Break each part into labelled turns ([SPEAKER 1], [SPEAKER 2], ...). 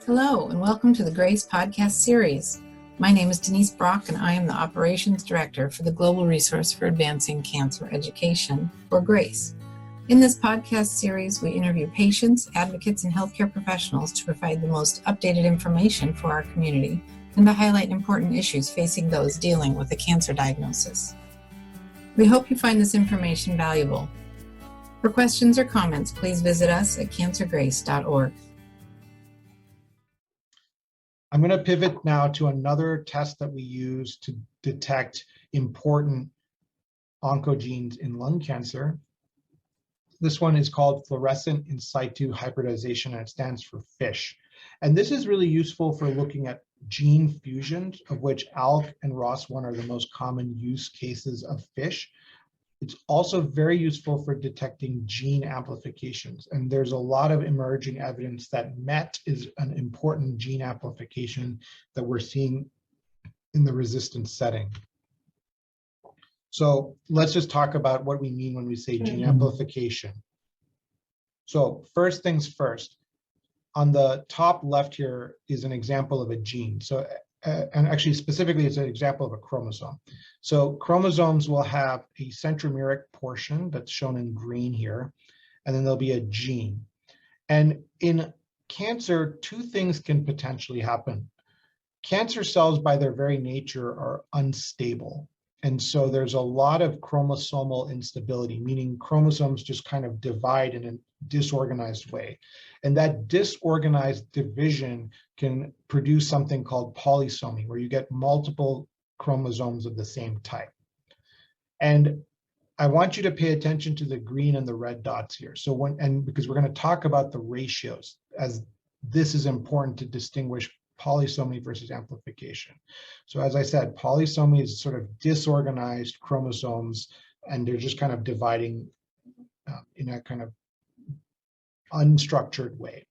[SPEAKER 1] Hello, and welcome to the GRACE podcast series. My name is Denise Brock, and I am the Operations Director for the Global Resource for Advancing Cancer Education, or GRACE. In this podcast series, we interview patients, advocates, and healthcare professionals to provide the most updated information for our community and to highlight important issues facing those dealing with a cancer diagnosis. We hope you find this information valuable. For questions or comments, please visit us at cancergrace.org.
[SPEAKER 2] I'm going to pivot now to another test that we use to detect important oncogenes in lung cancer. This one is called Fluorescent in Situ Hybridization, and it stands for FISH. And this is really useful for looking at gene fusions, of which ALK and ROS1 are the most common use cases of FISH. It's also very useful for detecting gene amplifications. And there's a lot of emerging evidence that MET is an important gene amplification that we're seeing in the resistance setting. So let's just talk about what we mean when we say gene amplification. So first things first, on the top left here is an example of a gene. So and actually specifically it's an example of a chromosome. So chromosomes will have a centromeric portion that's shown in green here, and then there'll be a gene. And in cancer, two things can potentially happen. Cancer cells by their very nature are unstable. And so there's a lot of chromosomal instability, meaning chromosomes just kind of divide in a disorganized way. And that disorganized division can produce something called polysomy, where you get multiple chromosomes of the same type. And I want you to pay attention to the green and the red dots here. So because we're going to talk about the ratios, as this is important to distinguish polysomy versus amplification. So as I said, polysomy is sort of disorganized chromosomes, and they're just kind of dividing in a kind of unstructured way.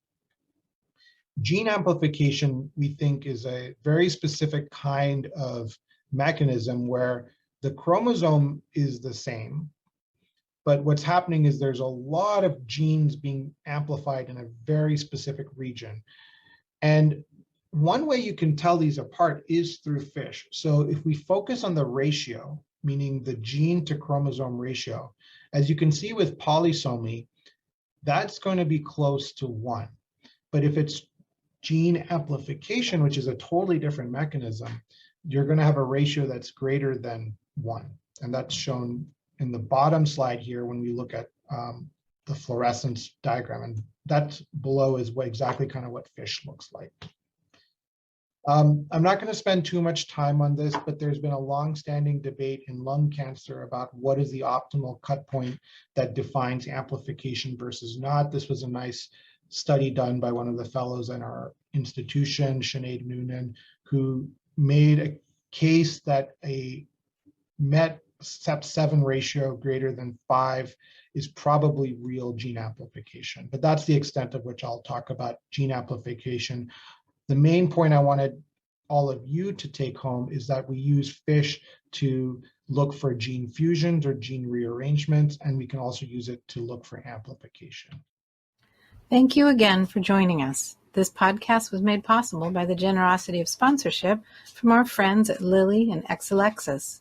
[SPEAKER 2] Gene amplification, we think, is a very specific kind of mechanism where the chromosome is the same, but what's happening is there's a lot of genes being amplified in a very specific region. And one way you can tell these apart is through FISH. So if we focus on the ratio, meaning the gene to chromosome ratio, as you can see with polysomy, that's going to be close to 1. But if it's gene amplification, which is a totally different mechanism, you're going to have a ratio that's greater than 1. And that's shown in the bottom slide here when we look at the fluorescence diagram. And that below is exactly kind of what FISH looks like. I'm not going to spend too much time on this, but there's been a long-standing debate in lung cancer about what is the optimal cut point that defines amplification versus not. This was a nice study done by one of the fellows in our institution, Sinead Noonan, who made a case that a MET CEP7 ratio greater than 5 is probably real gene amplification. But that's the extent of which I'll talk about gene amplification. The main point I wanted all of you to take home is that we use FISH to look for gene fusions or gene rearrangements, and we can also use it to look for amplification.
[SPEAKER 1] Thank you again for joining us. This podcast was made possible by the generosity of sponsorship from our friends at Lilly and Exelixis.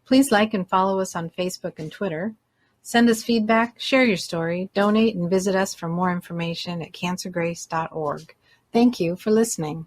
[SPEAKER 1] Please like and follow us on Facebook and Twitter. Send us feedback, share your story, donate, and visit us for more information at cancergrace.org. Thank you for listening.